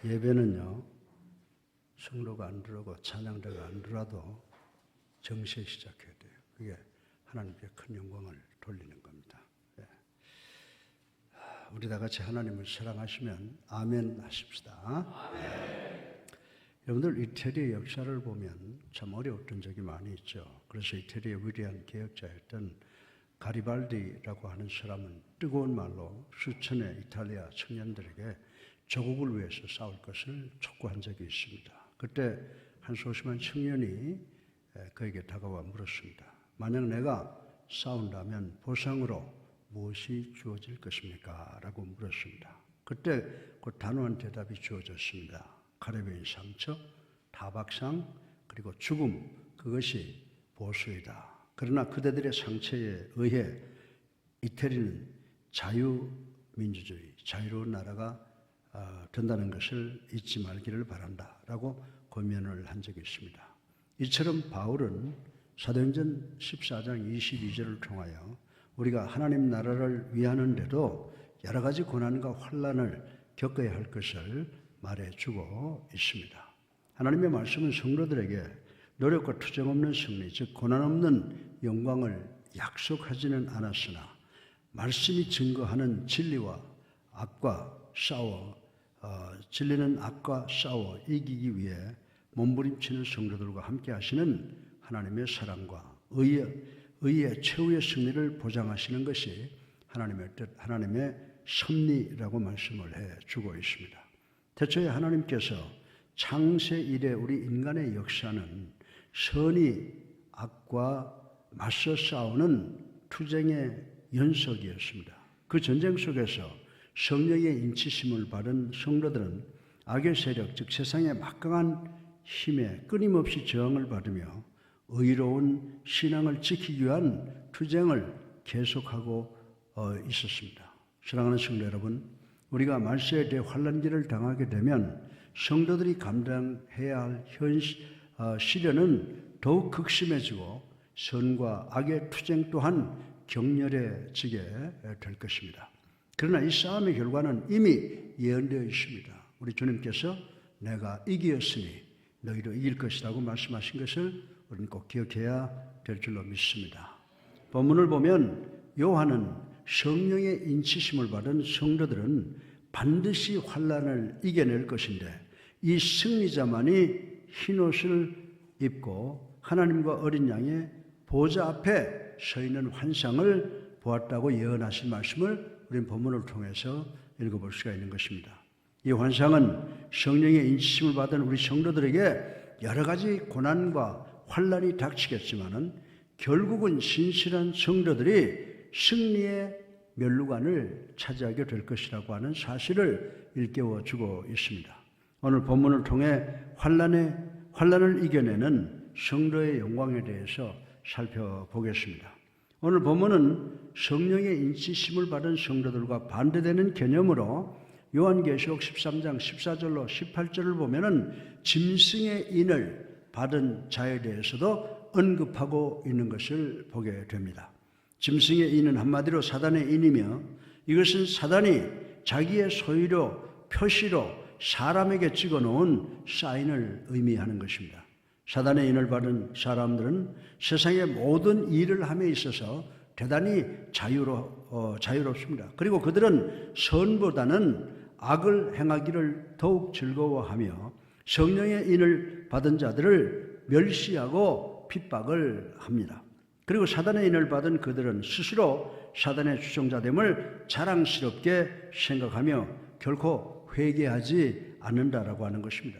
예배는요, 성도가 안 들어오고 찬양자가 안 들어와도 정시에 시작해야 돼요. 그게 하나님께 큰 영광을 돌리는 겁니다. 우리 다 같이 하나님을 사랑하시면 아멘 하십시다. 아멘. 여러분들 이태리의 역사를 보면 참 어려웠던 적이 많이 있죠. 그래서 이태리의 위대한 개혁자였던 가리발디라고 하는 사람은 뜨거운 말로 수천의 이탈리아 청년들에게 조국을 위해서 싸울 것을 촉구한 적이 있습니다. 그때 한 소심한 청년이 그에게 다가와 물었습니다. 만약 내가 싸운다면 보상으로 무엇이 주어질 것입니까? 라고 물었습니다. 그때 그 단호한 대답이 주어졌습니다. 가려빈 상처, 타박상, 그리고 죽음, 그것이 보수이다. 그러나 그대들의 상처에 의해 이태리는 자유민주주의, 자유로운 나라가 된다는 것을 잊지 말기를 바란다 라고 권면을 한 적이 있습니다. 이처럼 바울은 사도행전 14장 22절을 통하여 우리가 하나님 나라를 위하는데도 여러 가지 고난과 환난을 겪어야 할 것을 말해주고 있습니다. 하나님의 말씀은 성도들에게 노력과 투정 없는 승리, 즉 고난 없는 영광을 약속하지는 않았으나 말씀이 증거하는 진리는 악과 싸워 이기기 위해 몸부림치는 성도들과 함께 하시는 하나님의 사랑과 의의 최후의 승리를 보장하시는 것이 하나님의 뜻, 하나님의 섭리라고 말씀을 해주고 있습니다. 대초에 하나님께서 창세 이래 우리 인간의 역사는 선이 악과 맞서 싸우는 투쟁의 연속이었습니다. 그 전쟁 속에서 성령의 인치심을 받은 성도들은 악의 세력, 즉 세상의 막강한 힘에 끊임없이 저항을 받으며 의로운 신앙을 지키기 위한 투쟁을 계속하고 있었습니다. 사랑하는 성도 여러분, 우리가 말세에 대해 환난기를 당하게 되면 성도들이 감당해야 할 시련은 더욱 극심해지고 선과 악의 투쟁 또한 격렬해지게 될 것입니다. 그러나 이 싸움의 결과는 이미 예언되어 있습니다. 우리 주님께서 내가 이기었으니 너희도 이길 것이라고 말씀하신 것을 우리는 꼭 기억해야 될 줄로 믿습니다. 본문을 보면 요한은 성령의 인치심을 받은 성도들은 반드시 환난을 이겨낼 것인데 이 승리자만이 흰옷을 입고 하나님과 어린 양의 보좌 앞에 서 있는 환상을 보았다고 예언하신 말씀을 우리는 본문을 통해서 읽어볼 수가 있는 것입니다. 이 환상은 성령의 인치심을 받은 우리 성도들에게 여러 가지 고난과 환난이 닥치겠지만은 결국은 신실한 성도들이 승리의 면류관을 차지하게 될 것이라고 하는 사실을 일깨워주고 있습니다. 오늘 본문을 통해 환난을 이겨내는 성도의 영광에 대해서 살펴보겠습니다. 오늘 본문은 성령의 인치심을 받은 성도들과 반대되는 개념으로 요한계시록 13장 14절로 18절을 보면은 짐승의 인을 받은 자에 대해서도 언급하고 있는 것을 보게 됩니다. 짐승의 인은 한마디로 사단의 인이며 이것은 사단이 자기의 소유로 표시로 사람에게 찍어놓은 사인을 의미하는 것입니다. 사단의 인을 받은 사람들은 세상의 모든 일을 함에 있어서 대단히 자유롭습니다. 그리고 그들은 선보다는 악을 행하기를 더욱 즐거워하며 성령의 인을 받은 자들을 멸시하고 핍박을 합니다. 그리고 사단의 인을 받은 그들은 스스로 사단의 추종자됨을 자랑스럽게 생각하며 결코 회개하지 않는다라고 하는 것입니다.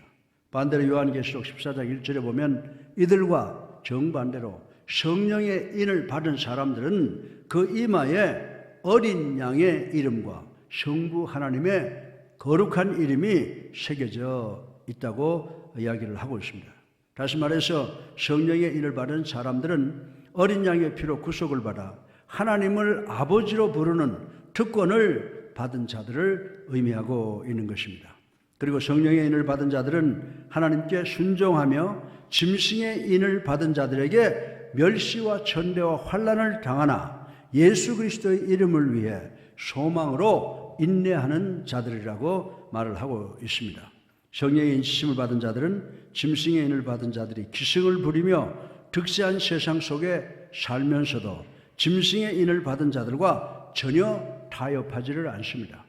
반대로 요한계시록 14장 1절에 보면 이들과 정반대로 성령의 인을 받은 사람들은 그 이마에 어린 양의 이름과 성부 하나님의 거룩한 이름이 새겨져 있다고 이야기를 하고 있습니다. 다시 말해서 성령의 인을 받은 사람들은 어린 양의 피로 구속을 받아 하나님을 아버지로 부르는 특권을 받은 자들을 의미하고 있는 것입니다. 그리고 성령의 인을 받은 자들은 하나님께 순종하며 짐승의 인을 받은 자들에게 멸시와 천대와 환난을 당하나 예수 그리스도의 이름을 위해 소망으로 인내하는 자들이라고 말을 하고 있습니다. 성령의 인치심을 받은 자들은 짐승의 인을 받은 자들이 기승을 부리며 득세한 세상 속에 살면서도 짐승의 인을 받은 자들과 전혀 타협하지를 않습니다.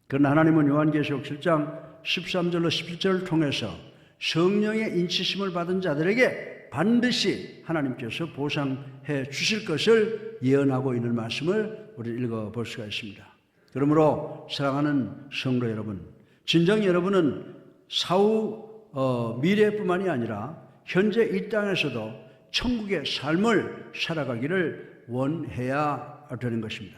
그러나 하나님은 요한계시록 7장 13절로 17절을 통해서 성령의 인치심을 받은 자들에게 반드시 하나님께서 보상해 주실 것을 예언하고 있는 말씀을 우리 읽어볼 수가 있습니다. 그러므로 사랑하는 성도 여러분, 진정 여러분은 사후 미래뿐만이 아니라 현재 이 땅에서도 천국의 삶을 살아가기를 원해야 되는 것입니다.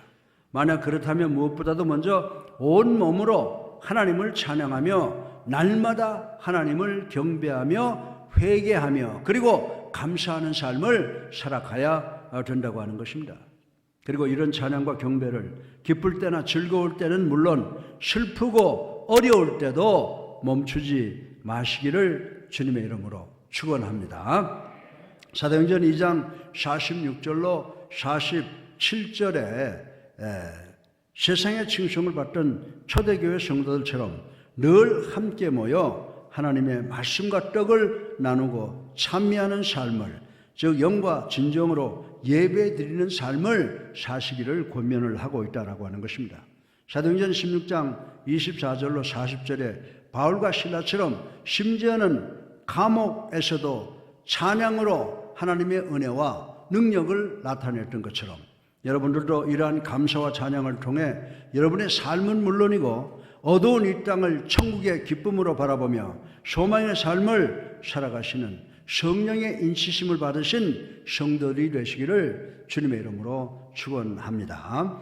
만약 그렇다면 무엇보다도 먼저 온 몸으로 하나님을 찬양하며 날마다 하나님을 경배하며 회개하며 그리고 감사하는 삶을 살아가야 된다고 하는 것입니다. 그리고 이런 찬양과 경배를 기쁠 때나 즐거울 때는 물론 슬프고 어려울 때도 멈추지 마시기를 주님의 이름으로 축원합니다. 사도행전 2장 46절로 47절에 세상의 칭송을 받던 초대교회 성도들처럼 늘 함께 모여 하나님의 말씀과 떡을 나누고 찬미하는 삶을, 즉 영과 진정으로 예배드리는 삶을 사시기를 권면을 하고 있다라고 하는 것입니다. 사도행전 16장 24절로 40절에 바울과 실라처럼 심지어는 감옥에서도 찬양으로 하나님의 은혜와 능력을 나타냈던 것처럼 여러분들도 이러한 감사와 찬양을 통해 여러분의 삶은 물론이고 어두운 이 땅을 천국의 기쁨으로 바라보며 소망의 삶을 살아가시는 성령의 인치심을 받으신 성도들이 되시기를 주님의 이름으로 축원합니다.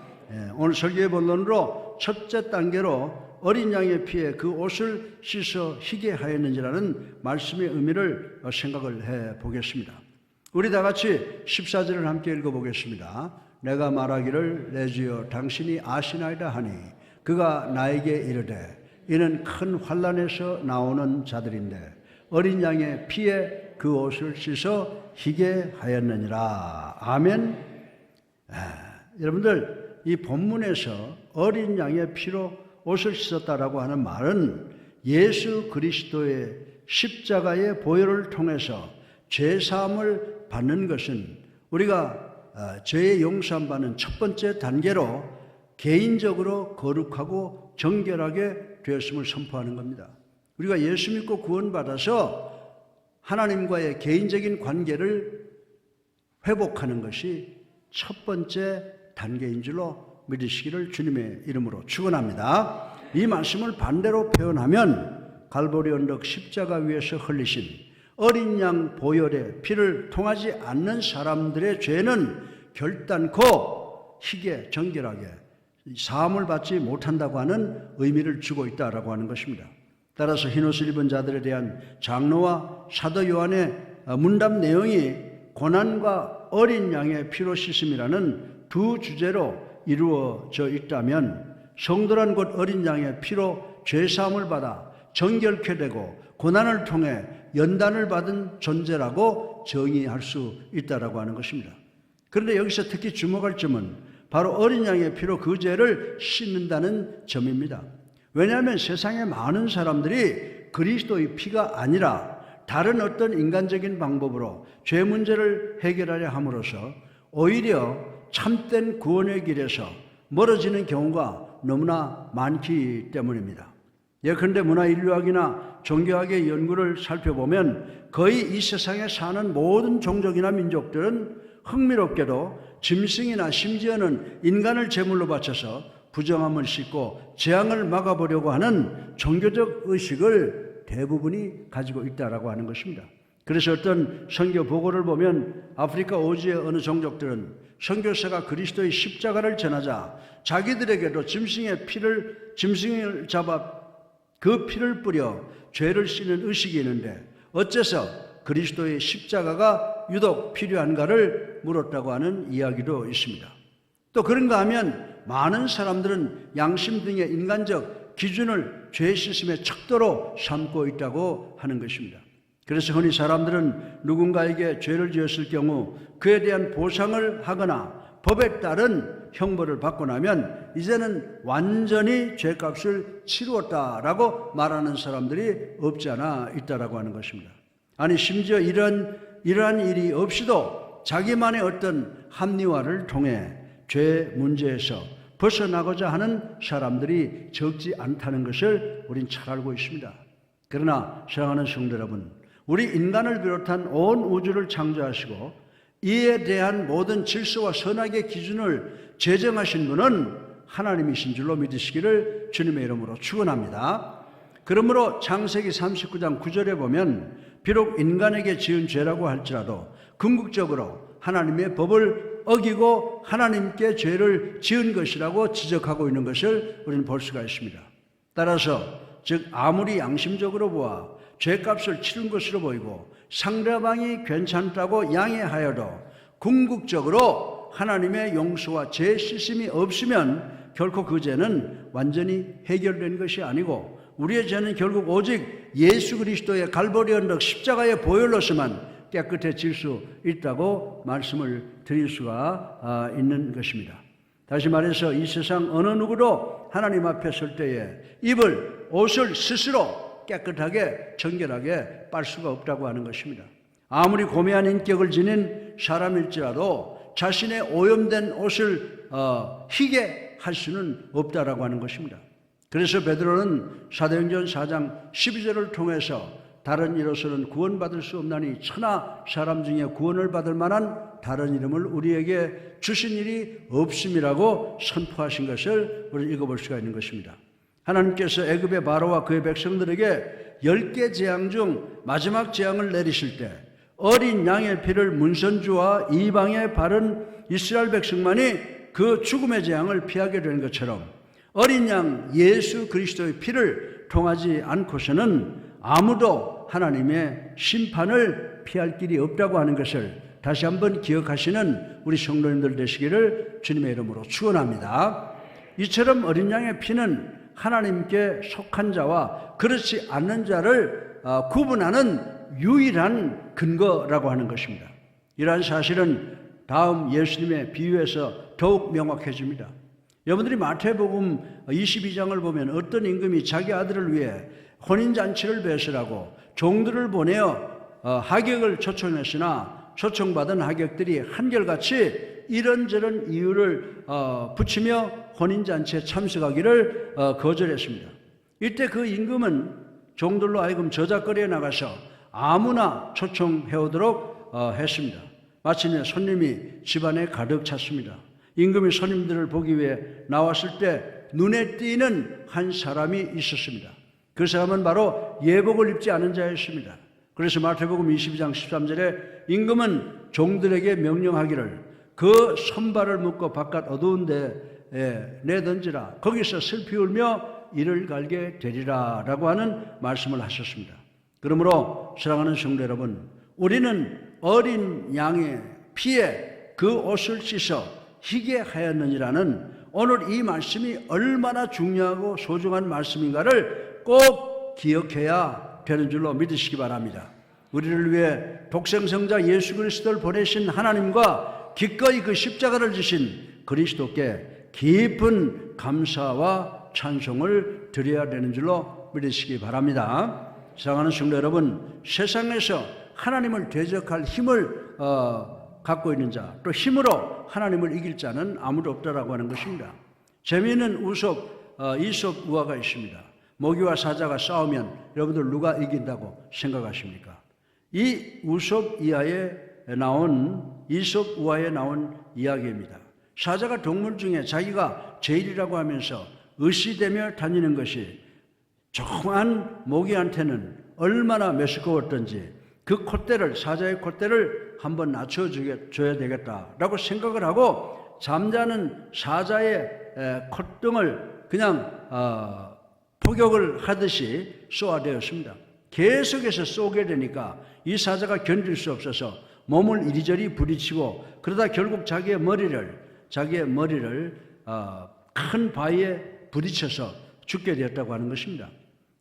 오늘 설교의 본론으로 첫째 단계로 어린 양의 피에 그 옷을 씻어 희게 하였는지라는 말씀의 의미를 생각을 해 보겠습니다. 우리 다 같이 14절을 함께 읽어보겠습니다. 내가 말하기를 내 주여 당신이 아시나이다 하니 그가 나에게 이르되 이는 큰 환난에서 나오는 자들인데 어린 양의 피에 그 옷을 씻어 희게 하였느니라. 아멘. 여러분들, 이 본문에서 어린 양의 피로 옷을 씻었다라고 하는 말은 예수 그리스도의 십자가의 보혈을 통해서 죄사함을 받는 것은 우리가 죄의 용서함 받는 첫 번째 단계로 개인적으로 거룩하고 정결하게 되었음을 선포하는 겁니다. 우리가 예수 믿고 구원받아서 하나님과의 개인적인 관계를 회복하는 것이 첫 번째 단계인 줄로 믿으시기를 주님의 이름으로 축원합니다. 이 말씀을 반대로 표현하면 갈보리 언덕 십자가 위에서 흘리신 어린 양 보혈의 피를 통하지 않는 사람들의 죄는 결단코 희게 정결하게 사함을 받지 못한다고 하는 의미를 주고 있다라고 하는 것입니다. 따라서 흰옷을 입은 자들에 대한 장로와 사도 요한의 문답 내용이 고난과 어린 양의 피로 씻음이라는 두 주제로 이루어져 있다면 성도란 곧 어린 양의 피로 죄사함을 받아 정결케 되고 고난을 통해 연단을 받은 존재라고 정의할 수 있다라고 하는 것입니다. 그런데 여기서 특히 주목할 점은 바로 어린 양의 피로 그 죄를 씻는다는 점입니다. 왜냐하면 세상에 많은 사람들이 그리스도의 피가 아니라 다른 어떤 인간적인 방법으로 죄 문제를 해결하려 함으로써 오히려 참된 구원의 길에서 멀어지는 경우가 너무나 많기 때문입니다. 예컨대 문화인류학이나 종교학의 연구를 살펴보면 거의 이 세상에 사는 모든 종족이나 민족들은 흥미롭게도 짐승이나 심지어는 인간을 제물로 바쳐서 부정함을 씻고 재앙을 막아보려고 하는 종교적 의식을 대부분이 가지고 있다라고 하는 것입니다. 그래서 어떤 선교 보고를 보면 아프리카 오지의 어느 종족들은 선교사가 그리스도의 십자가를 전하자 자기들에게도 짐승을 잡아 그 피를 뿌려 죄를 씻는 의식이 있는데 어째서 그리스도의 십자가가 유독 필요한가를 물었다고 하는 이야기도 있습니다. 또 그런가 하면 많은 사람들은 양심 등의 인간적 기준을 죄 씻음의 척도로 삼고 있다고 하는 것입니다. 그래서 흔히 사람들은 누군가에게 죄를 지었을 경우 그에 대한 보상을 하거나 법에 따른 형벌을 받고 나면 이제는 완전히 죄값을 치루었다라고 말하는 사람들이 없지 않아 있다라고 하는 것입니다. 아니 심지어 이러한 일이 없이도 자기만의 어떤 합리화를 통해 죄 문제에서 벗어나고자 하는 사람들이 적지 않다는 것을 우린 잘 알고 있습니다. 그러나 사랑하는 성도 여러분, 우리 인간을 비롯한 온 우주를 창조하시고 이에 대한 모든 질서와 선악의 기준을 제정하신 분은 하나님이신 줄로 믿으시기를 주님의 이름으로 축원합니다. 그러므로 창세기 39장 9절에 보면 비록 인간에게 지은 죄라고 할지라도 궁극적으로 하나님의 법을 어기고 하나님께 죄를 지은 것이라고 지적하고 있는 것을 우리는 볼 수가 있습니다. 따라서 즉 아무리 양심적으로 보아 죄값을 치른 것으로 보이고 상대방이 괜찮다고 양해하여도 궁극적으로 하나님의 용서와 죄 씻음이 없으면 결코 그 죄는 완전히 해결된 것이 아니고 우리의 죄는 결국 오직 예수 그리스도의 갈보리 언덕 십자가의 보혈로서만 깨끗해질 수 있다고 말씀을 드릴 수가 있는 것입니다. 다시 말해서 이 세상 어느 누구도 하나님 앞에 설 때에 입을 옷을 스스로 깨끗하게 정결하게 빨 수가 없다고 하는 것입니다. 아무리 고매한 인격을 지닌 사람일지라도 자신의 오염된 옷을 희게 할 수는 없다라고 하는 것입니다. 그래서 베드로는 사도행전 4장 12절을 통해서 다른 이로서는 구원받을 수 없나니 천하 사람 중에 구원을 받을 만한 다른 이름을 우리에게 주신 일이 없음이라고 선포하신 것을 우리 읽어볼 수가 있는 것입니다. 하나님께서 애굽의 바로와 그의 백성들에게 10개 재앙 중 마지막 재앙을 내리실 때 어린 양의 피를 문선주와 이방에 바른 이스라엘 백성만이 그 죽음의 재앙을 피하게 된 것처럼 어린 양 예수 그리스도의 피를 통하지 않고서는 아무도 하나님의 심판을 피할 길이 없다고 하는 것을 다시 한번 기억하시는 우리 성도님들 되시기를 주님의 이름으로 축원합니다. 이처럼 어린 양의 피는 하나님께 속한 자와 그렇지 않는 자를 구분하는 유일한 근거라고 하는 것입니다. 이러한 사실은 다음 예수님의 비유에서 더욱 명확해집니다. 여러분들이 마태복음 22장을 보면 어떤 임금이 자기 아들을 위해 혼인잔치를 배설하고 종들을 보내어 하객을 초청했으나 초청받은 하객들이 한결같이 이런저런 이유를 붙이며 혼인잔치에 참석하기를 거절했습니다. 이때 그 임금은 종들로 하여금 저작거리에 나가서 아무나 초청해오도록 했습니다. 마침내 손님이 집안에 가득 찼습니다. 임금이 손님들을 보기 위해 나왔을 때 눈에 띄는 한 사람이 있었습니다. 그 사람은 바로 예복을 입지 않은 자였습니다. 그래서 마태복음 22장 13절에 임금은 종들에게 명령하기를 그 손발을 묶고 바깥 어두운 데에 내던지라 거기서 슬피 울며 이를 갈게 되리라 라고 하는 말씀을 하셨습니다. 그러므로 사랑하는 성도 여러분, 우리는 어린 양의 피에 그 옷을 씻어 희게 하였느니라는 오늘 이 말씀이 얼마나 중요하고 소중한 말씀인가를 꼭 기억해야 되는 줄로 믿으시기 바랍니다. 우리를 위해 독생성자 예수 그리스도를 보내신 하나님과 기꺼이 그 십자가를 지신 그리스도께 깊은 감사와 찬송을 드려야 되는 줄로 믿으시기 바랍니다. 사랑하는 성도 여러분, 세상에서 하나님을 대적할 힘을 갖고 있는 자, 또 힘으로 하나님을 이길 자는 아무도 없다라고 하는 것입니다. 재미있는 이솝 우화가 있습니다. 모기와 사자가 싸우면 여러분들 누가 이긴다고 생각하십니까? 이 이솝 우화에 나온 이야기입니다. 사자가 동물 중에 자기가 제일이라고 하면서 의시되며 다니는 것이 조그만 모기한테는 얼마나 메스꺼웠던지 그 콧대를, 사자의 콧대를 한번 낮춰줘야 되겠다라고 생각을 하고 잠자는 사자의 콧등을 그냥 포격을 하듯이 쏘아대었습니다. 계속해서 쏘게 되니까 이 사자가 견딜 수 없어서 몸을 이리저리 부딪히고 그러다 결국 자기의 머리를 큰 바위에 부딪혀서 죽게 되었다고 하는 것입니다.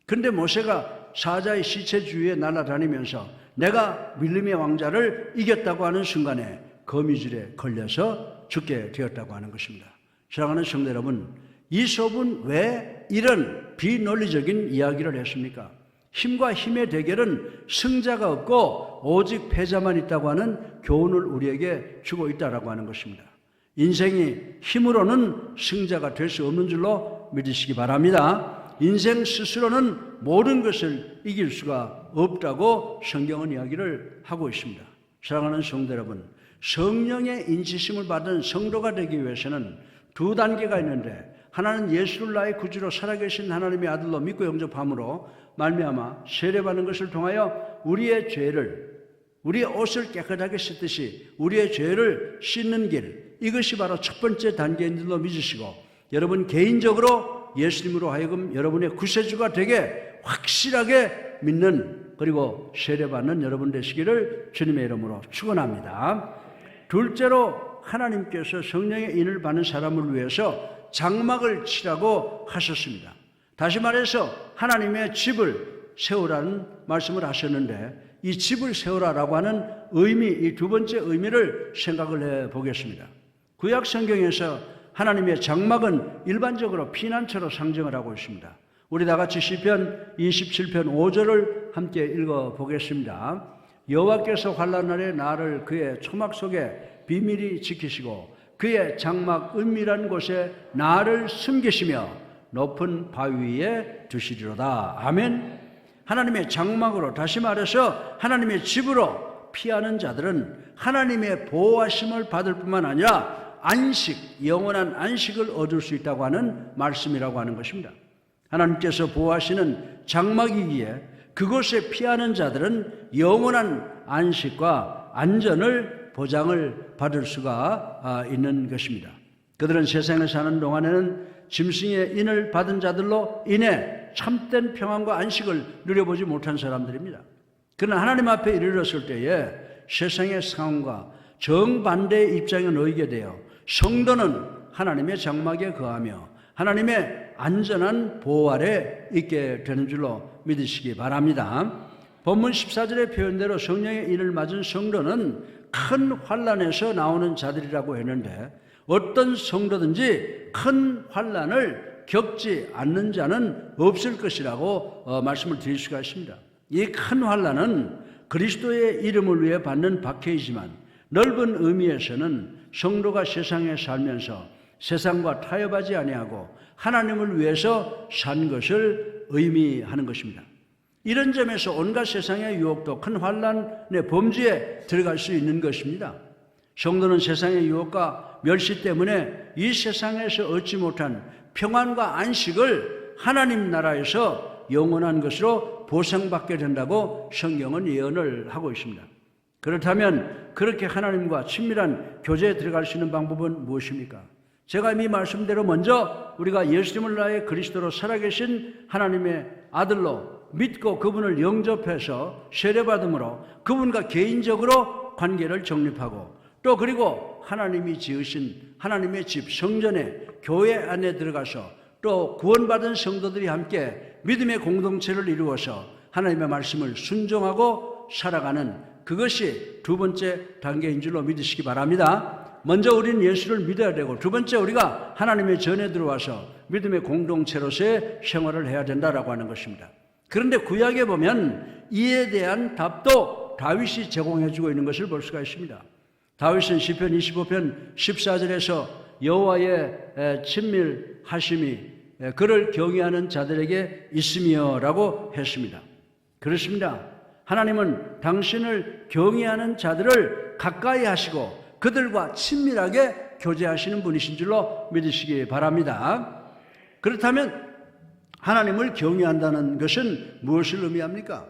그런데 모세가 사자의 시체 주위에 날아다니면서 내가 밀림의 왕자를 이겼다고 하는 순간에 거미줄에 걸려서 죽게 되었다고 하는 것입니다. 사랑하는 성도 여러분, 이솝은 왜 이런 비논리적인 이야기를 했습니까? 힘과 힘의 대결은 승자가 없고 오직 패자만 있다고 하는 교훈을 우리에게 주고 있다라고 하는 것입니다. 인생이 힘으로는 승자가 될 수 없는 줄로 믿으시기 바랍니다. 인생 스스로는 모든 것을 이길 수가 없다고 성경은 이야기를 하고 있습니다. 사랑하는 성도 여러분, 성령의 인치심을 받은 성도가 되기 위해서는 두 단계가 있는데, 하나는 예수를 나의 구주로 살아계신 하나님의 아들로 믿고 영접함으로 말미암아 세례받는 것을 통하여 우리의 옷을 깨끗하게 씻듯이 우리의 죄를 씻는 길, 이것이 바로 첫 번째 단계인 줄로 믿으시고, 여러분 개인적으로 예수님으로 하여금 여러분의 구세주가 되게 확실하게 믿는, 그리고 세례받는 여러분 되시기를 주님의 이름으로 축원합니다. 둘째로, 하나님께서 성령의 인을 받는 사람을 위해서 장막을 치라고 하셨습니다. 다시 말해서 하나님의 집을 세우라는 말씀을 하셨는데, 이 집을 세우라라고 하는 의미, 이 두 번째 의미를 생각을 해 보겠습니다. 구약 성경에서 하나님의 장막은 일반적으로 피난처로 상징을 하고 있습니다. 우리 다 같이 시편 27편 5절을 함께 읽어 보겠습니다. 여호와께서 환난 날에 나를 그의 초막 속에 비밀히 지키시고 그의 장막 은밀한 곳에 나를 숨기시며 높은 바위 위에 두시리로다. 아멘. 하나님의 장막으로, 다시 말해서 하나님의 집으로 피하는 자들은 하나님의 보호하심을 받을 뿐만 아니라 안식, 영원한 안식을 얻을 수 있다고 하는 말씀이라고 하는 것입니다. 하나님께서 보호하시는 장막이기에 그곳에 피하는 자들은 영원한 안식과 안전을 보장을 받을 수가 있는 것입니다. 그들은 세상에 사는 동안에는 짐승의 인을 받은 자들로 인해 참된 평안과 안식을 누려보지 못한 사람들입니다. 그러나 하나님 앞에 이르렀을 때에 세상의 상황과 정반대의 입장에 놓이게 되어 성도는 하나님의 장막에 거하며 하나님의 안전한 보호 아래 있게 되는 줄로 믿으시기 바랍니다. 본문 14절의 표현대로 성령의 인을 맞은 성도는 큰 환난에서 나오는 자들이라고 했는데, 어떤 성도든지 큰 환난을 겪지 않는 자는 없을 것이라고 말씀을 드릴 수가 있습니다. 이 큰 환난은 그리스도의 이름을 위해 받는 박해이지만 넓은 의미에서는 성도가 세상에 살면서 세상과 타협하지 아니하고 하나님을 위해서 산 것을 의미하는 것입니다. 이런 점에서 온갖 세상의 유혹도 큰 환난의 범주에 들어갈 수 있는 것입니다. 성도는 세상의 유혹과 멸시 때문에 이 세상에서 얻지 못한 평안과 안식을 하나님 나라에서 영원한 것으로 보상받게 된다고 성경은 예언을 하고 있습니다. 그렇다면 그렇게 하나님과 친밀한 교제에 들어갈 수 있는 방법은 무엇입니까? 제가 이미 말씀대로 먼저 우리가 예수님을 나의 그리스도로 살아계신 하나님의 아들로 믿고 그분을 영접해서 세례받음으로 그분과 개인적으로 관계를 정립하고, 또 그리고 하나님이 지으신 하나님의 집 성전에, 교회 안에 들어가서 또 구원받은 성도들이 함께 믿음의 공동체를 이루어서 하나님의 말씀을 순종하고 살아가는, 그것이 두 번째 단계인 줄로 믿으시기 바랍니다. 먼저 우리는 예수를 믿어야 되고, 두 번째 우리가 하나님의 전에 들어와서 믿음의 공동체로서의 생활을 해야 된다라고 하는 것입니다. 그런데 구약에 보면 이에 대한 답도 다윗이 제공해주고 있는 것을 볼 수가 있습니다. 다윗은 시편 25편 14절에서 여호와의 친밀하심이 그를 경외하는 자들에게 있으며라고 했습니다. 그렇습니다. 하나님은 당신을 경외하는 자들을 가까이 하시고 그들과 친밀하게 교제하시는 분이신 줄로 믿으시기 바랍니다. 그렇다면 하나님을 경외한다는 것은 무엇을 의미합니까?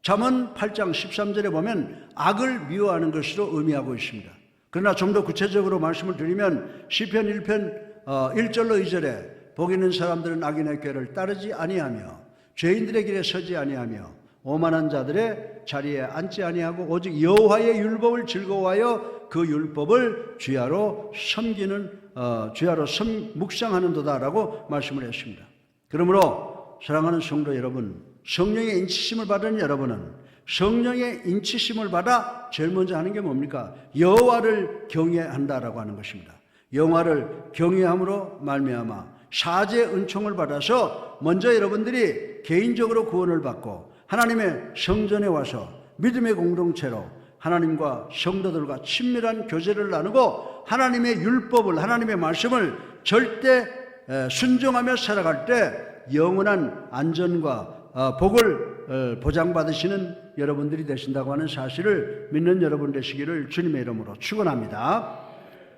잠언 8장 13절에 보면 악을 미워하는 것으로 의미하고 있습니다. 그러나 좀 더 구체적으로 말씀을 드리면 시편 1편 1절로 2절에 복 있는 사람들은 악인의 꾀를 따르지 아니하며 죄인들의 길에 서지 아니하며 오만한 자들의 자리에 앉지 아니하고 오직 여호와의 율법을 즐거워하여 그 율법을 주야로 묵상하는도다라고 말씀을 했습니다. 그러므로 사랑하는 성도 여러분, 성령의 인치심을 받은 여러분은 성령의 인치심을 받아 제일 먼저 하는 게 뭡니까? 여호와를 경외한다라고 하는 것입니다. 여호와를 경외함으로 말미암아 사죄의 은총을 받아서 먼저 여러분들이 개인적으로 구원을 받고 하나님의 성전에 와서 믿음의 공동체로 하나님과 성도들과 친밀한 교제를 나누고 하나님의 율법을, 하나님의 말씀을 절대 순종하며 살아갈 때 영원한 안전과 복을 보장받으시는 여러분들이 되신다고 하는 사실을 믿는 여러분 되시기를 주님의 이름으로 축원합니다.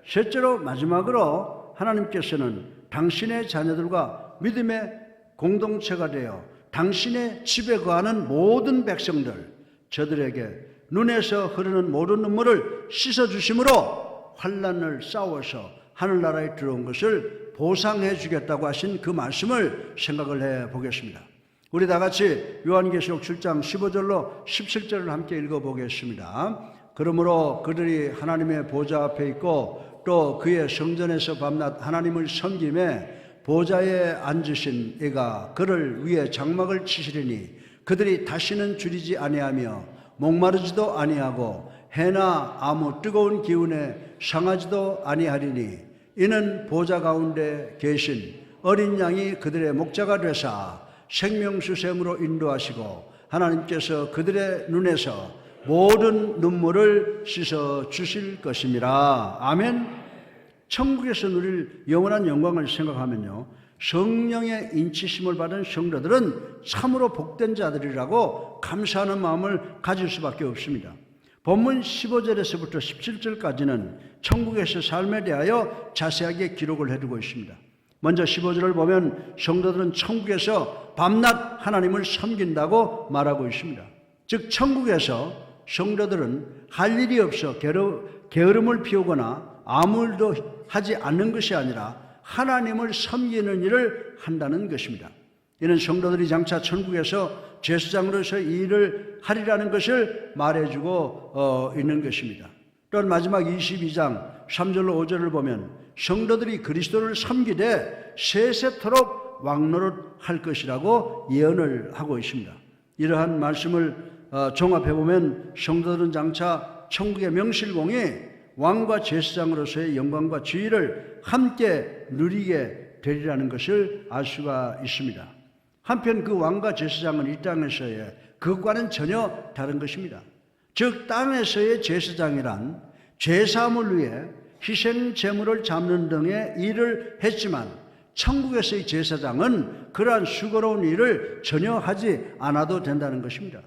셋째로 마지막으로 하나님께서는 당신의 자녀들과 믿음의 공동체가 되어 당신의 집에 거하는 모든 백성들, 저들에게 눈에서 흐르는 모든 눈물을 씻어주심으로 환난을 싸워서 하늘나라에 들어온 것을 보상해 주겠다고 하신 그 말씀을 생각을 해 보겠습니다. 우리 다 같이 요한계시록 7장 15절로 17절을 함께 읽어보겠습니다. 그러므로 그들이 하나님의 보좌 앞에 있고 또 그의 성전에서 밤낮 하나님을 섬김에 보좌에 앉으신 이가 그를 위에 장막을 치시리니 그들이 다시는 줄이지 아니하며 목마르지도 아니하고 해나 아무 뜨거운 기운에 상하지도 아니하리니 이는 보좌 가운데 계신 어린 양이 그들의 목자가 되사 생명수샘으로 인도하시고 하나님께서 그들의 눈에서 모든 눈물을 씻어 주실 것입니다. 아멘. 천국에서 누릴 영원한 영광을 생각하면요, 성령의 인치심을 받은 성도들은 참으로 복된 자들이라고 감사하는 마음을 가질 수밖에 없습니다. 본문 15절에서부터 17절까지는 천국에서 삶에 대하여 자세하게 기록을 해두고 있습니다. 먼저 15절을 보면 성도들은 천국에서 밤낮 하나님을 섬긴다고 말하고 있습니다. 즉 천국에서 성도들은 할 일이 없어 게으름을 피우거나 아무 일도 하지 않는 것이 아니라 하나님을 섬기는 일을 한다는 것입니다. 이는 성도들이 장차 천국에서 제사장으로서 이 일을 하리라는 것을 말해주고 있는 것입니다. 또한 마지막 22장 3절로 5절을 보면 성도들이 그리스도를 섬기되 세세토록 왕노릇할 것이라고 예언을 하고 있습니다. 이러한 말씀을 종합해보면 성도들은 장차 천국의 명실공히 왕과 제사장으로서의 영광과 지위를 함께 누리게 되리라는 것을 알 수가 있습니다. 한편 그 왕과 제사장은 이 땅에서의 그것과는 전혀 다른 것입니다. 즉 땅에서의 제사장이란 죄사함을 위해 희생 제물을 잡는 등의 일을 했지만 천국에서의 제사장은 그러한 수고로운 일을 전혀 하지 않아도 된다는 것입니다.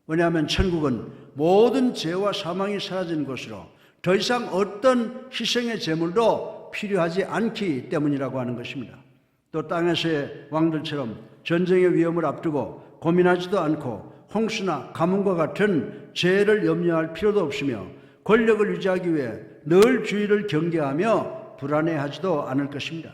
왜냐하면 천국은 모든 죄와 사망이 사라진 곳으로 더 이상 어떤 희생의 제물도 필요하지 않기 때문이라고 하는 것입니다. 또 땅에서의 왕들처럼 전쟁의 위험을 앞두고 고민하지도 않고 홍수나 가뭄과 같은 재해를 염려할 필요도 없으며 권력을 유지하기 위해 늘 주의를 경계하며 불안해하지도 않을 것입니다.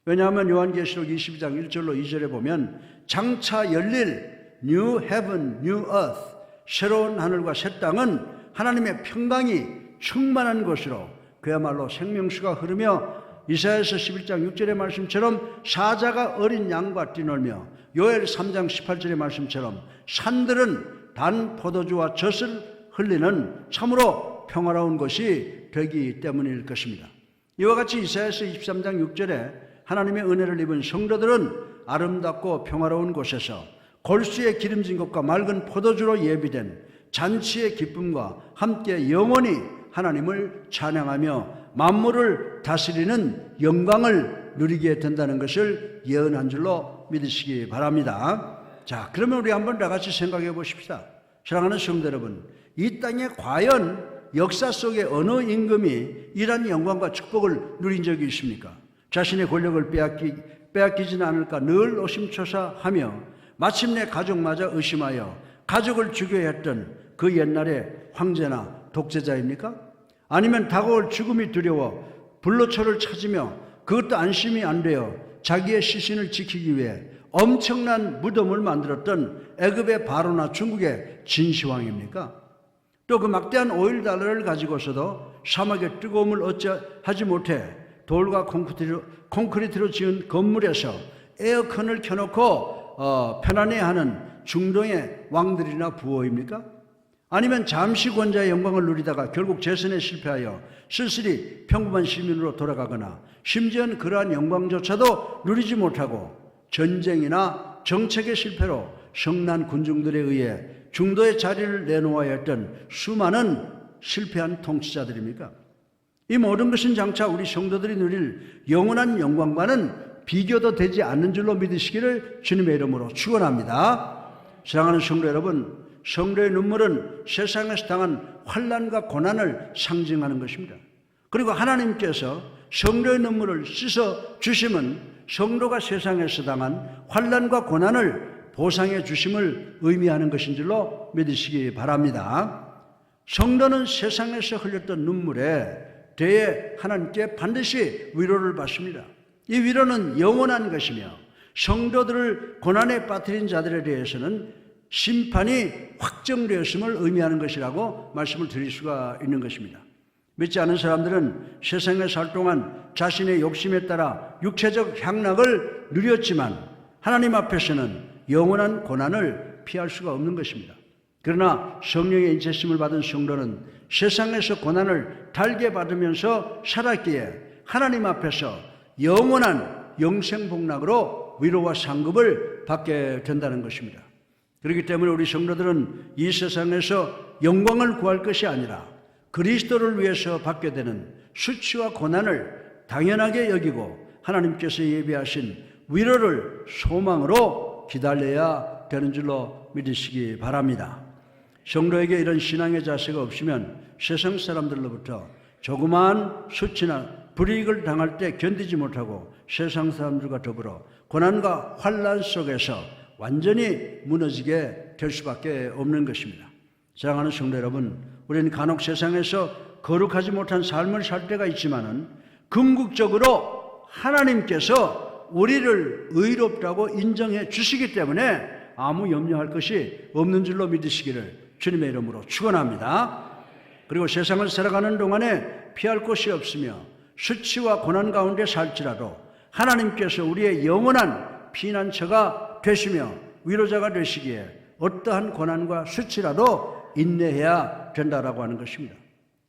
왜냐하면 요한계시록 22장 1절로 2절에 보면 장차 열릴 New Heaven, New Earth, 새로운 하늘과 새 땅은 하나님의 평강이 충만한 것으로 그야말로 생명수가 흐르며 이사야서 11장 6절의 말씀처럼 사자가 어린 양과 뛰놀며 요엘 3장 18절의 말씀처럼 산들은 단 포도주와 젖을 흘리는 참으로 평화로운 것이 되기 때문일 것입니다. 이와 같이 이사야서 23장 6절에 하나님의 은혜를 입은 성도들은 아름답고 평화로운 곳에서 골수의 기름진 것과 맑은 포도주로 예비된 잔치의 기쁨과 함께 영원히 하나님을 찬양하며 만물을 다스리는 영광을 누리게 된다는 것을 예언한 줄로 믿으시기 바랍니다. 자, 그러면 우리 한번 다 같이 생각해 보십시다. 사랑하는 성도 여러분, 이 땅에 과연 역사 속에 어느 임금이 이러한 영광과 축복을 누린 적이 있습니까? 자신의 권력을 빼앗기지는 않을까 늘 노심초사하며 마침내 가족마저 의심하여 가족을 죽여야 했던 그 옛날의 황제나 독재자입니까? 아니면 다가올 죽음이 두려워 불로초를 찾으며 그것도 안심이 안 되어 자기의 시신을 지키기 위해 엄청난 무덤을 만들었던 애굽의 바로나 중국의 진시황입니까? 또 그 막대한 오일 달러를 가지고서도 사막의 뜨거움을 어찌하지 못해 돌과 콘크리트로 지은 건물에서 에어컨을 켜놓고 편안해하는 중동의 왕들이나 부호입니까? 아니면 잠시 권자의 영광을 누리다가 결국 재선에 실패하여 쓸쓸히 평범한 시민으로 돌아가거나 심지어는 그러한 영광조차도 누리지 못하고 전쟁이나 정책의 실패로 성난 군중들에 의해 중도의 자리를 내놓아야 했던 수많은 실패한 통치자들입니까? 이 모든 것은 장차 우리 성도들이 누릴 영원한 영광과는 비교도 되지 않는 줄로 믿으시기를 주님의 이름으로 축원합니다. 사랑하는 성도 여러분, 성도의 눈물은 세상에서 당한 환난과 고난을 상징하는 것입니다. 그리고 하나님께서 성도의 눈물을 씻어 주심은 성도가 세상에서 당한 환난과 고난을 보상해 주심을 의미하는 것인 줄로 믿으시기 바랍니다. 성도는 세상에서 흘렸던 눈물에 대해 하나님께 반드시 위로를 받습니다. 이 위로는 영원한 것이며 성도들을 고난에 빠뜨린 자들에 대해서는 심판이 확정되었음을 의미하는 것이라고 말씀을 드릴 수가 있는 것입니다. 믿지 않은 사람들은 세상에 살 동안 자신의 욕심에 따라 육체적 향락을 누렸지만 하나님 앞에서는 영원한 고난을 피할 수가 없는 것입니다. 그러나 성령의 인체심을 받은 성도는 세상에서 고난을 달게 받으면서 살았기에 하나님 앞에서 영원한 영생복락으로 위로와 상급을 받게 된다는 것입니다. 그렇기 때문에 우리 성도들은 이 세상에서 영광을 구할 것이 아니라 그리스도를 위해서 받게 되는 수치와 고난을 당연하게 여기고 하나님께서 예비하신 위로를 소망으로 기다려야 되는 줄로 믿으시기 바랍니다. 성도에게 이런 신앙의 자세가 없으면 세상 사람들로부터 조그마한 수치나 불이익을 당할 때 견디지 못하고 세상 사람들과 더불어 고난과 환난 속에서 완전히 무너지게 될 수밖에 없는 것입니다. 사랑하는 성도 여러분, 우리는 간혹 세상에서 거룩하지 못한 삶을 살 때가 있지만은 궁극적으로 하나님께서 우리를 의롭다고 인정해 주시기 때문에 아무 염려할 것이 없는 줄로 믿으시기를 주님의 이름으로 축원합니다. 그리고 세상을 살아가는 동안에 피할 곳이 없으며 수치와 고난 가운데 살지라도 하나님께서 우리의 영원한 피난처가 되시며 위로자가 되시기에 어떠한 고난과 수치라도 인내해야 된다라고 하는 것입니다.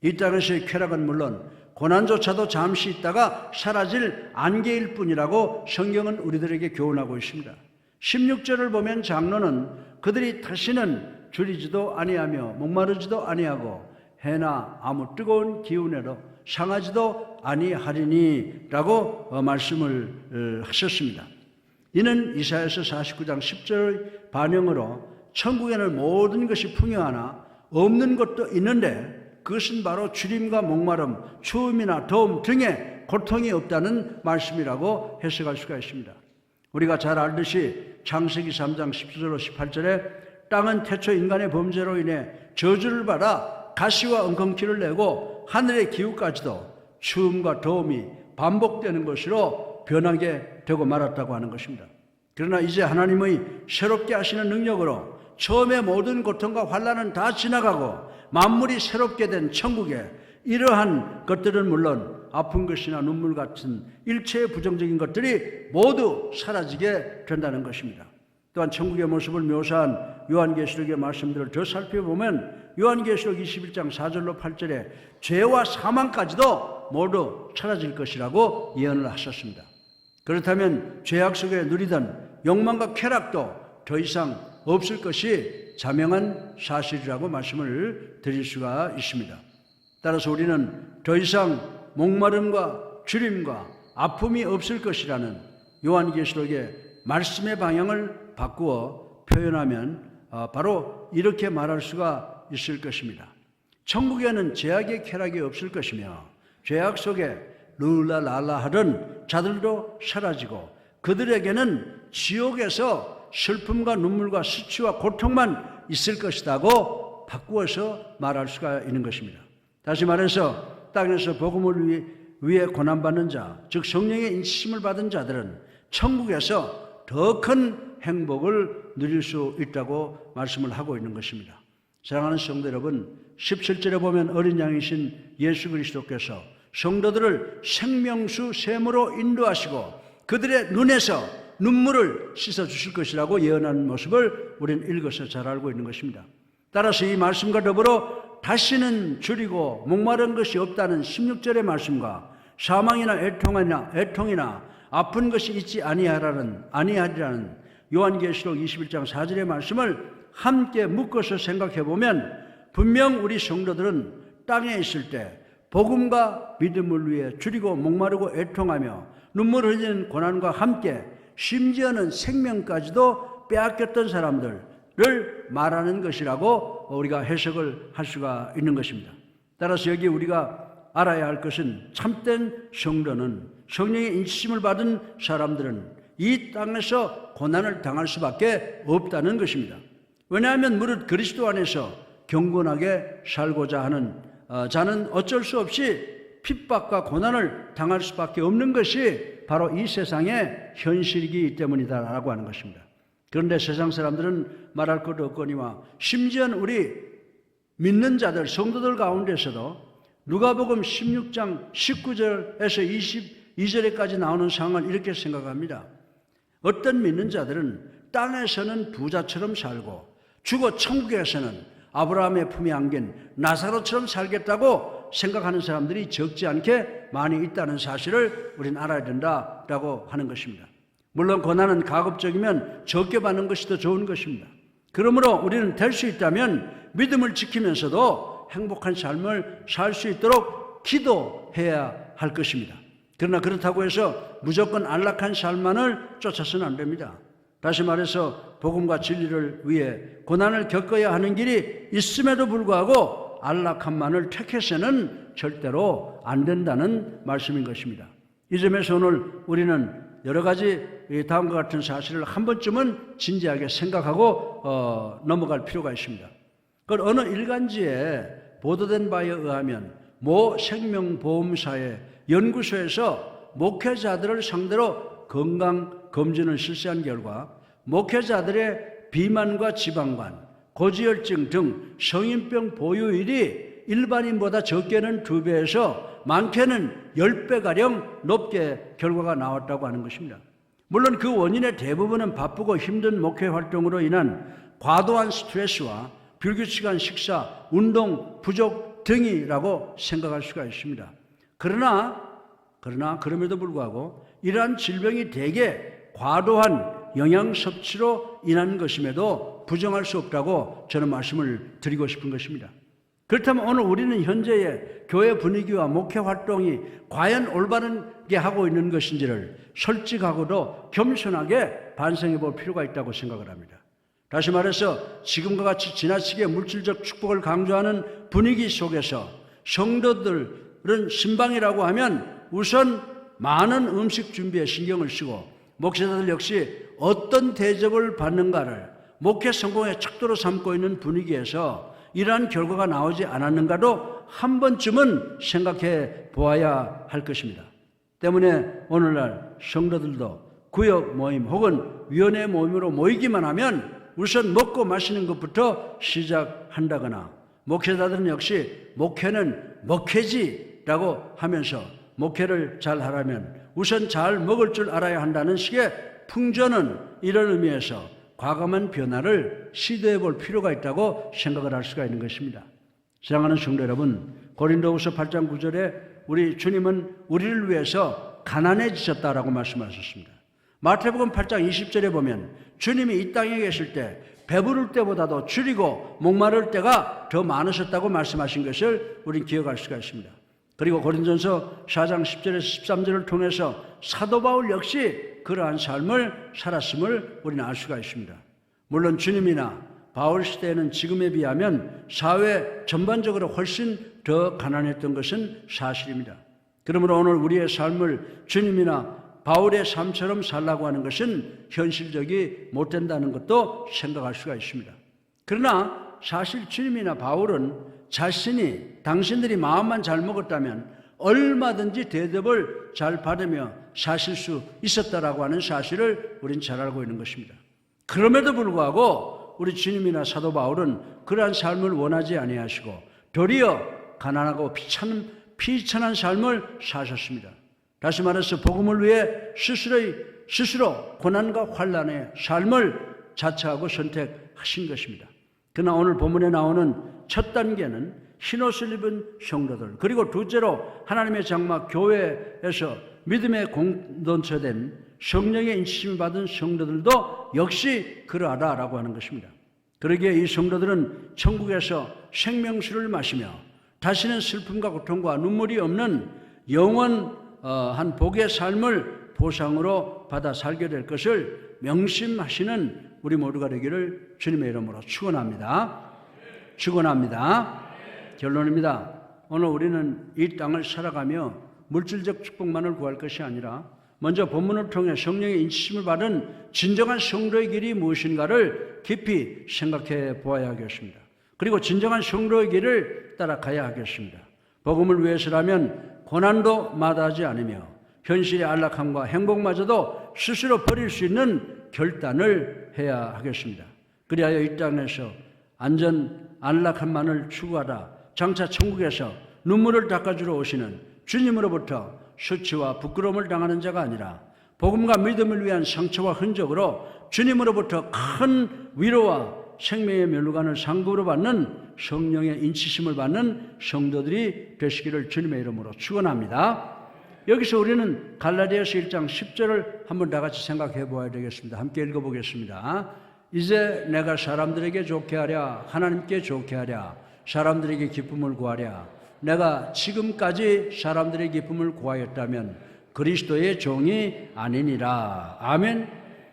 이 땅에서의 쾌락은 물론 고난조차도 잠시 있다가 사라질 안개일 뿐이라고 성경은 우리들에게 교훈하고 있습니다. 16절을 보면 장로는 그들이 다시는 줄이지도 아니하며 목마르지도 아니하고 해나 아무 뜨거운 기운에도 상하지도 아니하리니 라고 말씀을 하셨습니다. 이는 이사야서 49장 10절 반영으로 천국에는 모든 것이 풍요하나 없는 것도 있는데 그것은 바로 주림과 목마름, 추움이나 더움 등의 고통이 없다는 말씀이라고 해석할 수가 있습니다. 우리가 잘 알듯이 창세기 3장 17절로 18절에 땅은 태초 인간의 범죄로 인해 저주를 받아 가시와 엉겅퀴를 내고 하늘의 기후까지도 추움과 더움이 반복되는 것으로 변하게 되고 말았다고 하는 것입니다. 그러나 이제 하나님의 새롭게 하시는 능력으로 처음에 모든 고통과 환난은 다 지나가고 만물이 새롭게 된 천국에 이러한 것들은 물론 아픈 것이나 눈물 같은 일체의 부정적인 것들이 모두 사라지게 된다는 것입니다. 또한 천국의 모습을 묘사한 요한계시록의 말씀들을 더 살펴보면 요한계시록 21장 4절로 8절에 죄와 사망까지도 모두 사라질 것이라고 예언을 하셨습니다. 그렇다면 죄악 속에 누리던 욕망과 쾌락도 더 이상 없을 것이 자명한 사실이라고 말씀을 드릴 수가 있습니다. 따라서 우리는 더 이상 목마름과 주림과 아픔이 없을 것이라는 요한계시록의 말씀의 방향을 바꾸어 표현하면 바로 이렇게 말할 수가 있을 것입니다. 천국에는 죄악의 쾌락이 없을 것이며 죄악 속에 룰라랄라 하던 자들도 사라지고 그들에게는 지옥에서 슬픔과 눈물과 수치와 고통만 있을 것이라고 바꾸어서 말할 수가 있는 것입니다. 다시 말해서 땅에서 복음을 위해 고난받는 자, 즉 성령의 인치심을 받은 자들은 천국에서 더 큰 행복을 누릴 수 있다고 말씀을 하고 있는 것입니다. 사랑하는 성도 여러분, 17절에 보면 어린 양이신 예수 그리스도께서 성도들을 생명수 샘으로 인도하시고 그들의 눈에서 눈물을 씻어주실 것이라고 예언하는 모습을 우리는 읽어서 잘 알고 있는 것입니다. 따라서 이 말씀과 더불어 다시는 줄이고 목마른 것이 없다는 16절의 말씀과 사망이나 애통이나 아픈 것이 있지 아니하리라는 요한계시록 21장 4절의 말씀을 함께 묶어서 생각해 보면 분명 우리 성도들은 땅에 있을 때 복음과 믿음을 위해 줄이고 목마르고 애통하며 눈물 흘리는 고난과 함께 심지어는 생명까지도 빼앗겼던 사람들을 말하는 것이라고 우리가 해석을 할 수가 있는 것입니다. 따라서 여기 우리가 알아야 할 것은 참된 성도는, 성령의 인치심을 받은 사람들은 이 땅에서 고난을 당할 수밖에 없다는 것입니다. 왜냐하면 무릇 그리스도 안에서 경건하게 살고자 하는 자는 어쩔 수 없이 핍박과 고난을 당할 수밖에 없는 것이 바로 이 세상의 현실이기 때문이다라고 하는 것입니다. 그런데 세상 사람들은 말할 것도 없거니와 심지어는 우리 믿는 자들, 성도들 가운데서도 누가복음 16장 19절에서 22절에까지 나오는 상황을 이렇게 생각합니다. 어떤 믿는 자들은 땅에서는 부자처럼 살고 죽어 천국에서는 아브라함의 품에 안긴 나사로처럼 살겠다고 생각하는 사람들이 적지 않게 많이 있다는 사실을 우리는 알아야 된다라고 하는 것입니다. 물론 고난은 가급적이면 적게 받는 것이 더 좋은 것입니다. 그러므로 우리는 될 수 있다면 믿음을 지키면서도 행복한 삶을 살 수 있도록 기도해야 할 것입니다. 그러나 그렇다고 해서 무조건 안락한 삶만을 쫓아서는 안 됩니다. 다시 말해서 복음과 진리를 위해 고난을 겪어야 하는 길이 있음에도 불구하고 안락함만을 택해서는 절대로 안 된다는 말씀인 것입니다. 이 점에서 오늘 우리는 여러 가지 다음과 같은 사실을 한 번쯤은 진지하게 생각하고 넘어갈 필요가 있습니다. 그 어느 일간지에 보도된 바에 의하면 모 생명보험사의 연구소에서 목회자들을 상대로 건강검진을 실시한 결과 목회자들의 비만과 지방간, 고지혈증 등 성인병 보유율이 일반인보다 적게는 2배에서 많게는 10배가량 높게 결과가 나왔다고 하는 것입니다. 물론 그 원인의 대부분은 바쁘고 힘든 목회 활동으로 인한 과도한 스트레스와 불규칙한 식사, 운동 부족 등이라고 생각할 수가 있습니다. 그럼에도 불구하고 이러한 질병이 대개 과도한 영양 섭취로 인한 것임에도 부정할 수 없다고 저는 말씀을 드리고 싶은 것입니다. 그렇다면 오늘 우리는 현재의 교회 분위기와 목회 활동이 과연 올바르게 하고 있는 것인지를 솔직하고도 겸손하게 반성해 볼 필요가 있다고 생각을 합니다. 다시 말해서 지금과 같이 지나치게 물질적 축복을 강조하는 분위기 속에서 성도들은 신방이라고 하면 우선 많은 음식 준비에 신경을 쓰고 목회자들 역시 어떤 대접을 받는가를 목회 성공의 척도로 삼고 있는 분위기에서 이러한 결과가 나오지 않았는가도 한 번쯤은 생각해 보아야 할 것입니다. 때문에 오늘날 성도들도 구역 모임 혹은 위원회 모임으로 모이기만 하면 우선 먹고 마시는 것부터 시작한다거나 목회자들은 역시 목회는 먹회지라고 하면서 목회를 잘 하려면 우선 잘 먹을 줄 알아야 한다는 식의 풍조는 이런 의미에서 과감한 변화를 시도해 볼 필요가 있다고 생각을 할 수가 있는 것입니다. 사랑하는 성도 여러분, 고린도후서 8장 9절에 우리 주님은 우리를 위해서 가난해지셨다라고 말씀하셨습니다. 마태복음 8장 20절에 보면 주님이 이 땅에 계실 때 배부를 때보다도 줄이고 목마를 때가 더 많으셨다고 말씀하신 것을 우리는 기억할 수가 있습니다. 그리고 고린도전서 4장 10절에서 13절을 통해서 사도 바울 역시 그러한 삶을 살았음을 우리는 알 수가 있습니다. 물론 주님이나 바울 시대에는 지금에 비하면 사회 전반적으로 훨씬 더 가난했던 것은 사실입니다. 그러므로 오늘 우리의 삶을 주님이나 바울의 삶처럼 살라고 하는 것은 현실적이 못 된다는 것도 생각할 수가 있습니다. 그러나 사실 주님이나 바울은 자신이 당신들이 마음만 잘 먹었다면 얼마든지 대접을 잘 받으며 사실 수 있었다라고 하는 사실을 우린 잘 알고 있는 것입니다. 그럼에도 불구하고 우리 주님이나 사도 바울은 그러한 삶을 원하지 아니하시고 도리어 가난하고 비천한 삶을 사셨습니다. 다시 말해서 복음을 위해 스스로 고난과 환난의 삶을 자처하고 선택하신 것입니다. 그러나 오늘 본문에 나오는 첫 단계는 흰옷을 입은 성도들, 그리고 둘째로 하나님의 장막 교회에서 믿음의 공동체된 성령의 인치심을 받은 성도들도 역시 그러하다라고 하는 것입니다. 그러기에 이 성도들은 천국에서 생명수를 마시며 다시는 슬픔과 고통과 눈물이 없는 영원한 복의 삶을 보상으로 받아 살게 될 것을 명심하시는 우리 모두가 되기를 주님의 이름으로 축원합니다. 결론입니다. 오늘 우리는 이 땅을 살아가며 물질적 축복만을 구할 것이 아니라 먼저 본문을 통해 성령의 인치심을 받은 진정한 성도의 길이 무엇인가를 깊이 생각해 보아야 하겠습니다. 그리고 진정한 성도의 길을 따라가야 하겠습니다. 복음을 위해서라면 고난도 마다하지 않으며 현실의 안락함과 행복마저도 스스로 버릴 수 있는 결단을 해야 하겠습니다. 그리하여 이 땅에서 안락함만을 추구하다 장차 천국에서 눈물을 닦아주러 오시는 주님으로부터 수치와 부끄러움을 당하는 자가 아니라 복음과 믿음을 위한 상처와 흔적으로 주님으로부터 큰 위로와 생명의 면류관을 상급으로 받는 성령의 인치심을 받는 성도들이 되시기를 주님의 이름으로 축원합니다. 여기서 우리는 갈라디아서 1장 10절을 한번 다 같이 생각해 보아야 되겠습니다. 함께 읽어보겠습니다. 이제 내가 사람들에게 좋게 하랴 하나님께 좋게 하랴 사람들에게 기쁨을 구하랴 내가 지금까지 사람들의 기쁨을 구하였다면 그리스도의 종이 아니니라. 아멘.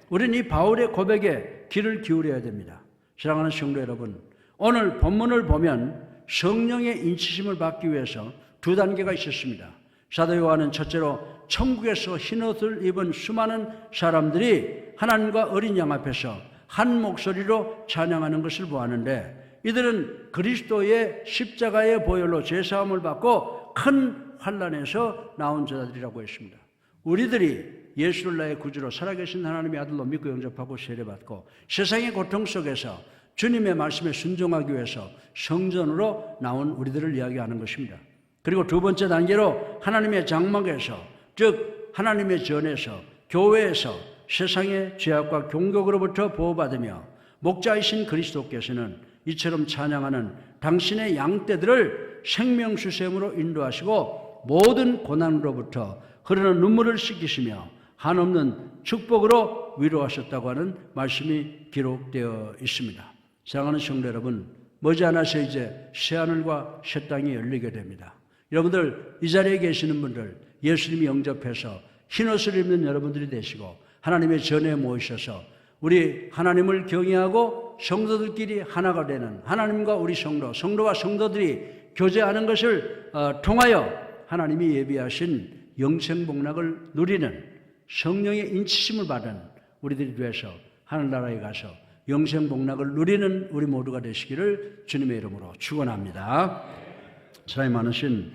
우리는 이 바울의 고백에 귀를 기울여야 됩니다. 사랑하는 성도 여러분, 오늘 본문을 보면 성령의 인치심을 받기 위해서 두 단계가 있었습니다. 사도 요한은 첫째로 천국에서 흰옷을 입은 수많은 사람들이 하나님과 어린 양 앞에서 한 목소리로 찬양하는 것을 보았는데, 이들은 그리스도의 십자가의 보혈로 죄사함을 받고 큰 환난에서 나온 자들이라고 했습니다. 우리들이 예수를 나의 구주로 살아계신 하나님의 아들로 믿고 영접하고 세례받고 세상의 고통 속에서 주님의 말씀에 순종하기 위해서 성전으로 나온 우리들을 이야기하는 것입니다. 그리고 두 번째 단계로 하나님의 장막에서, 즉 하나님의 전에서, 교회에서 세상의 죄악과 공격으로부터 보호받으며 목자이신 그리스도께서는 이처럼 찬양하는 당신의 양떼들을 생명수샘으로 인도하시고 모든 고난으로부터 흐르는 눈물을 씻기시며 한없는 축복으로 위로하셨다고 하는 말씀이 기록되어 있습니다. 사랑하는 성도 여러분, 머지않아서 이제 새하늘과 새 땅이 열리게 됩니다. 여러분들, 이 자리에 계시는 분들, 예수님이 영접해서 흰옷을 입는 여러분들이 되시고 하나님의 전에 모이셔서 우리 하나님을 경외하고 성도들끼리 하나가 되는, 하나님과 우리 성도와 성도들이 교제하는 것을 통하여 하나님이 예비하신 영생복락을 누리는, 성령의 인치심을 받은 우리들이 되어서 하늘나라에 가서 영생복락을 누리는 우리 모두가 되시기를 주님의 이름으로 축원합니다. 사랑이 많으신